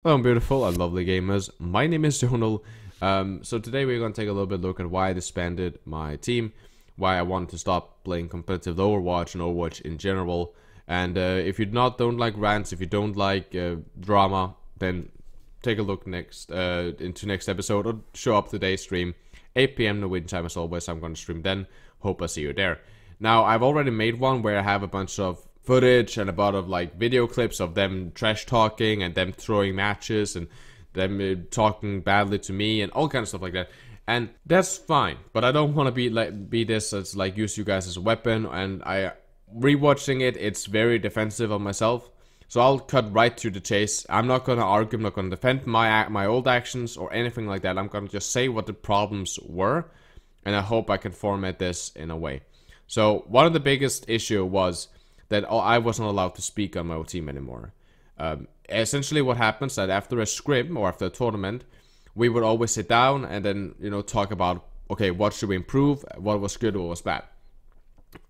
Hello, beautiful and lovely gamers. My name is Jonal. So today we're going to take a little bit look at why I disbanded my team, why I wanted to stop playing competitive Overwatch and Overwatch in general. And if you don't like rants, if you don't like drama, then take a look into next episode or show up today's stream, 8 PM Norwegian time as always. I'm going to stream then. Hope I see you there. Now I've already made one where I have a bunch of footage and a lot of like video clips of them trash talking and them throwing matches and them talking badly to me and all kinds of stuff like that, and that's fine. But I don't want to be this as like use you guys as a weapon. And I rewatching it's very defensive of myself, so I'll cut right to the chase. I'm not gonna argue, I'm not gonna defend my old actions or anything like that. I'm gonna just say what the problems were, and I hope I can format this in a way. So one of the biggest issue was that I wasn't allowed to speak on my team anymore. Essentially what happens that after a scrim or after a tournament, we would always sit down and then, talk about, okay, what should we improve, what was good, what was bad.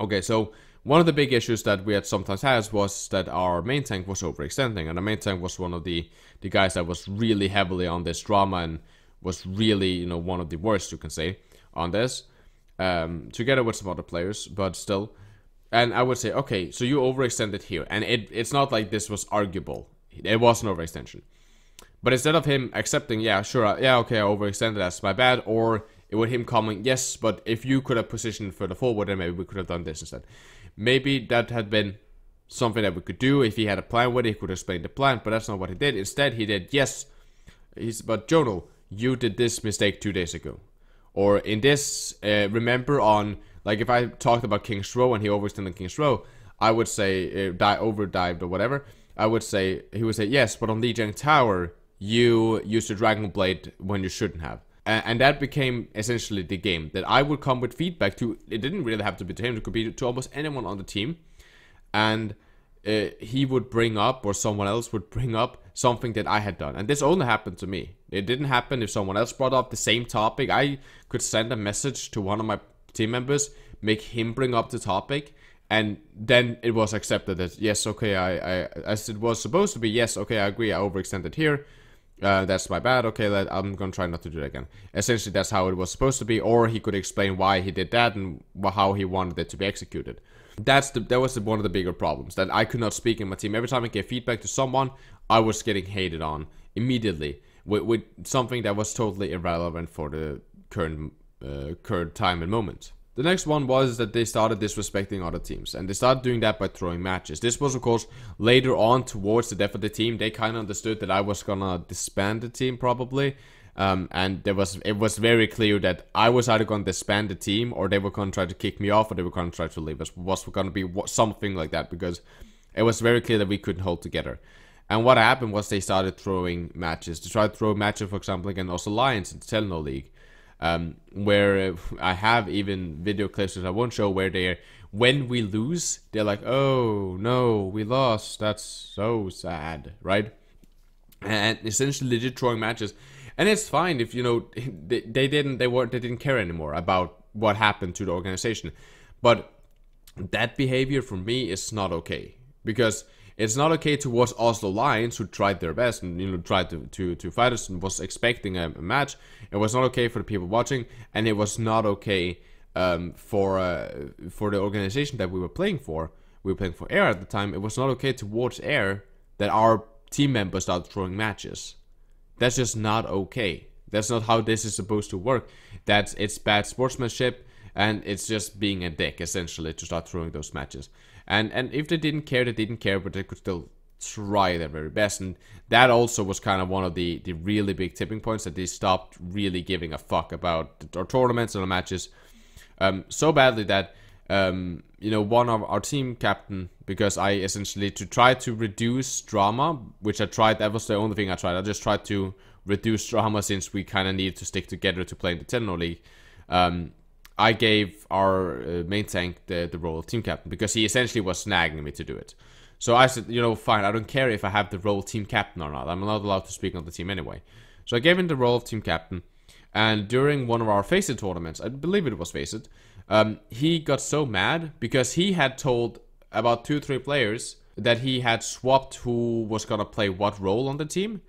Okay, so one of the big issues that we had sometimes had was that our main tank was overextending, and the main tank was one of the guys that was really heavily on this drama and was really, one of the worst, you can say, on this, together with some other players, but still. And I would say, okay, so you overextended here. And it's not like this was arguable. It was an overextension. But instead of him accepting, yeah, sure, yeah, okay, I overextended, that's my bad. Or it would him coming, yes, but if you could have positioned further forward, then maybe we could have done this instead. Maybe that had been something that we could do. If he had a plan with it, he could explain the plan. But that's not what he did. Instead, he did, yes, but Jonal, you did this mistake 2 days ago. Or in this, remember on... Like, if I talked about King's Row and he overextended King's Row, I would say, overdived or whatever, he would say, yes, but on Lijiang Tower, you used a Dragon Blade when you shouldn't have. And that became essentially the game, that I would come with feedback to, it didn't really have to be to him, it could be to almost anyone on the team. And he would bring up, or someone else would bring up, something that I had done. And this only happened to me. It didn't happen if someone else brought up the same topic. I could send a message to one of my team members, make him bring up the topic, and then it was accepted that yes, okay, I as it was supposed to be, yes, okay, I agree, I overextended here, that's my bad, okay, I'm gonna try not to do that again. Essentially that's how it was supposed to be, or he could explain why he did that and how he wanted it to be executed. That was one of the bigger problems, that I could not speak in my team. Every time I gave feedback to someone, I was getting hated on immediately with something that was totally irrelevant for the current time and moment. The next one was that they started disrespecting other teams, and they started doing that by throwing matches. This was, of course, later on towards the death of the team. They kind of understood that I was gonna disband the team probably, and it was very clear that I was either gonna disband the team, or they were gonna try to kick me off, or they were gonna try to leave us. Was gonna be something like that, because it was very clear that we couldn't hold together. And what happened was they started throwing matches. They tried to throw matches, for example, against Us Alliance in the Telenor League. Where I have even video clips that I won't show, where when we lose, they're like, oh no, we lost, that's so sad, right? And essentially legit throwing matches, and it's fine if they didn't care anymore about what happened to the organization, but that behavior for me is not okay, because it's not okay towards Oslo Lions, who tried their best and tried to fight us and was expecting a match. It was not okay for the people watching, and it was not okay for the organization that we were playing for. We were playing for Air at the time. It was not okay towards Air that our team members started throwing matches. That's just not okay. That's not how this is supposed to work. It's bad sportsmanship, and it's just being a dick, essentially, to start throwing those matches. And if they didn't care, but they could still try their very best. And that also was kind of one of the really big tipping points, that they stopped really giving a fuck about our tournaments and our matches. So badly that, one of our team captain, because I essentially, to try to reduce drama, which I tried, that was the only thing I tried. I just tried to reduce drama, since we kind of needed to stick together to play in the Telenor League. I gave our main tank the role of team captain, because he essentially was snagging me to do it. So I said, fine, I don't care if I have the role of team captain or not. I'm not allowed to speak on the team anyway. So I gave him the role of team captain, and during one of our Faceit tournaments, I believe it was Faceit, he got so mad because he had told about 2-3 players that he had swapped who was gonna play what role on the team.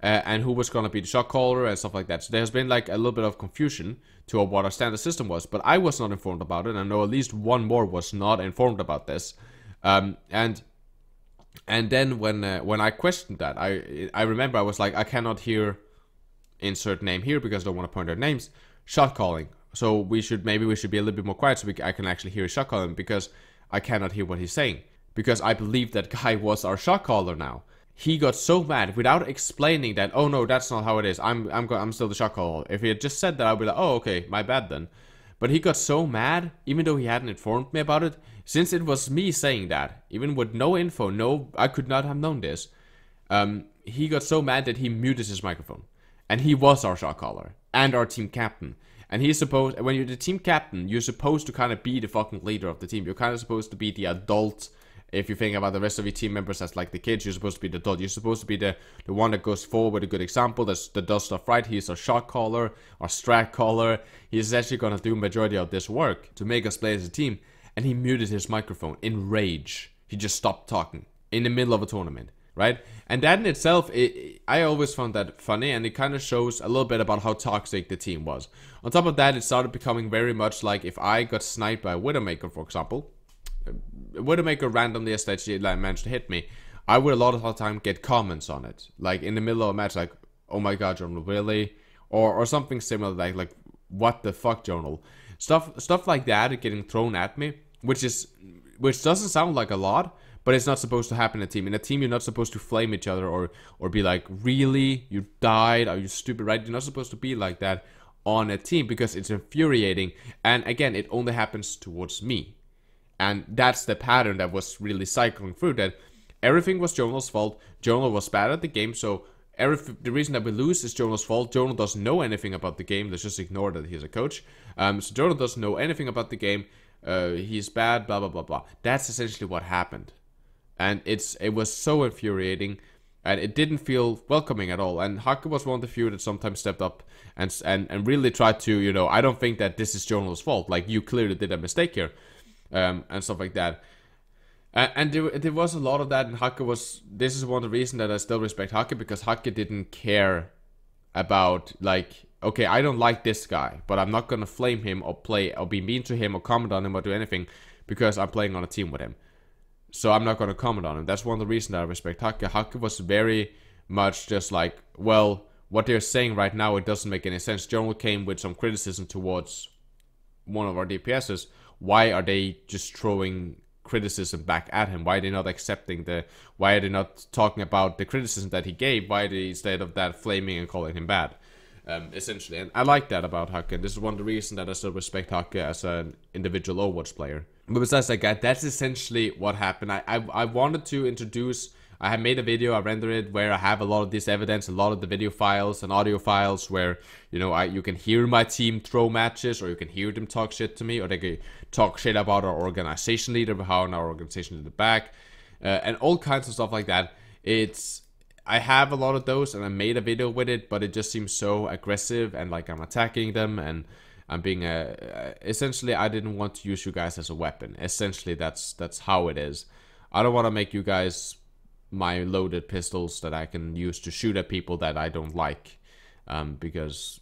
and who was gonna be the shot caller and stuff like that. So there's been like a little bit of confusion to what our standard system was, but I was not informed about it. I know at least one more was not informed about this, and then when I questioned that, I remember I was like, I cannot hear insert name here because I don't want to point out names. Shot calling. So maybe we should be a little bit more quiet so I can actually hear shot calling, because I cannot hear what he's saying. Because I believe that guy was our shot caller now. He got so mad without explaining that, oh no, that's not how it is. I'm still the shot caller. If he had just said that, I'd be like, oh okay, my bad then. But he got so mad, even though he hadn't informed me about it, since it was me saying that, even with no info, I could not have known this. He got so mad that he muted his microphone. And he was our shot caller and our team captain. And he's supposed, when you're the team captain, you're supposed to kind of be the fucking leader of the team. You're kind of supposed to be the adult. If you think about the rest of your team members as like the kids, you're supposed to be the adult. You're supposed to be the one that goes forward with a good example, that does stuff right. He's our shot caller, our strat caller. He's actually going to do majority of this work to make us play as a team. And he muted his microphone in rage. He just stopped talking in the middle of a tournament, right? And that in itself, I always found that funny, and it kind of shows a little bit about how toxic the team was. On top of that, it started becoming very much like if I got sniped by a Widowmaker, for example, Widowmaker randomly as that she like, managed to hit me, I would a lot of the time get comments on it, like in the middle of a match, like, oh my god, Jonal, really? Or something similar, like what the fuck, Jonal? Stuff like that getting thrown at me, which doesn't sound like a lot, but it's not supposed to happen in a team. In a team, you're not supposed to flame each other or be like, really? You died? Are you stupid, right? You're not supposed to be like that on a team because it's infuriating. And again, it only happens towards me. And that's the pattern that was really cycling through, that everything was Jonal's fault. Jonal was bad at the game, so the reason that we lose is Jonal's fault. Jonal doesn't know anything about the game. Let's just ignore that he's a coach. So Jonal doesn't know anything about the game. He's bad, blah, blah, blah, blah. That's essentially what happened. And it was so infuriating, and it didn't feel welcoming at all. And Hake was one of the few that sometimes stepped up and really tried to, you know, I don't think that this is Jonal's fault. Like, you clearly did a mistake here, and stuff like that. And there was a lot of that, and this is one of the reasons that I still respect Hake, because Hake didn't care about, like, okay, I don't like this guy, but I'm not gonna flame him or be mean to him or comment on him or do anything because I'm playing on a team with him. So I'm not going to comment on him. That's one of the reasons that I respect Hake. Hake was very much just like, well, what they're saying right now, it doesn't make any sense. Jonal came with some criticism towards one of our DPSs. Why are they just throwing criticism back at him? Why are they not accepting why are they not talking about the criticism that he gave? Why are they, instead of that, flaming and calling him bad? Essentially. And I like that about Hake. This is one of the reasons that I still respect Hake as an individual Overwatch player. But besides that, that's essentially what happened. I wanted to introduce, I had made a video, I rendered it, where I have a lot of this evidence, a lot of the video files and audio files where, you know, you can hear my team throw matches, or you can hear them talk shit to me, or they can talk shit about our organization leader, how our organization is the back, and all kinds of stuff like that. I have a lot of those, and I made a video with it, but it just seems so aggressive, and like I'm attacking them, and I'm being essentially, I didn't want to use you guys as a weapon. Essentially, that's how it is. I don't want to make you guys my loaded pistols that I can use to shoot at people that I don't like, because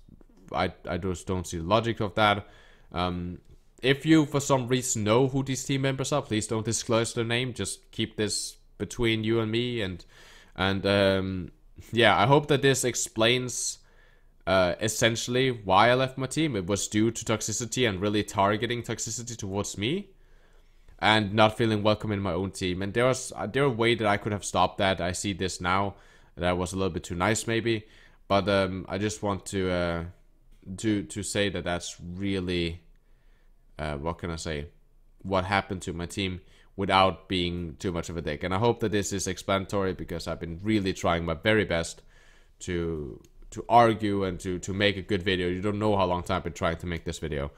I just don't see the logic of that. If you for some reason know who these team members are, please don't disclose their name. Just keep this between you and me. And yeah, I hope that this explains essentially why I left my team. It was due to toxicity and really targeting toxicity towards me, and not feeling welcome in my own team. And there was a way that I could have stopped that. I see this now. That was a little bit too nice, maybe. But I just want to say that that's really what can I say? What happened to my team, without being too much of a dick. And I hope that this is explanatory, because I've been really trying my very best to argue and to make a good video. You don't know how long time I've been trying to make this video.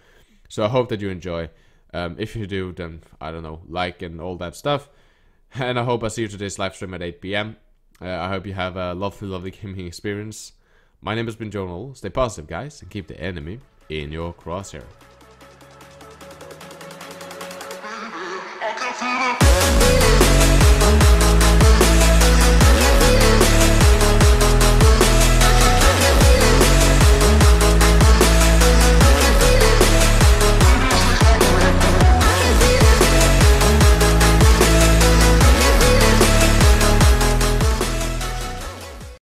So I hope that you enjoy. If you do, then, I don't know, like and all that stuff. And I hope I see you today's live stream at 8 PM. I hope you have a lovely gaming experience. My name has been Jonal. Stay positive, guys, and keep the enemy in your crosshair.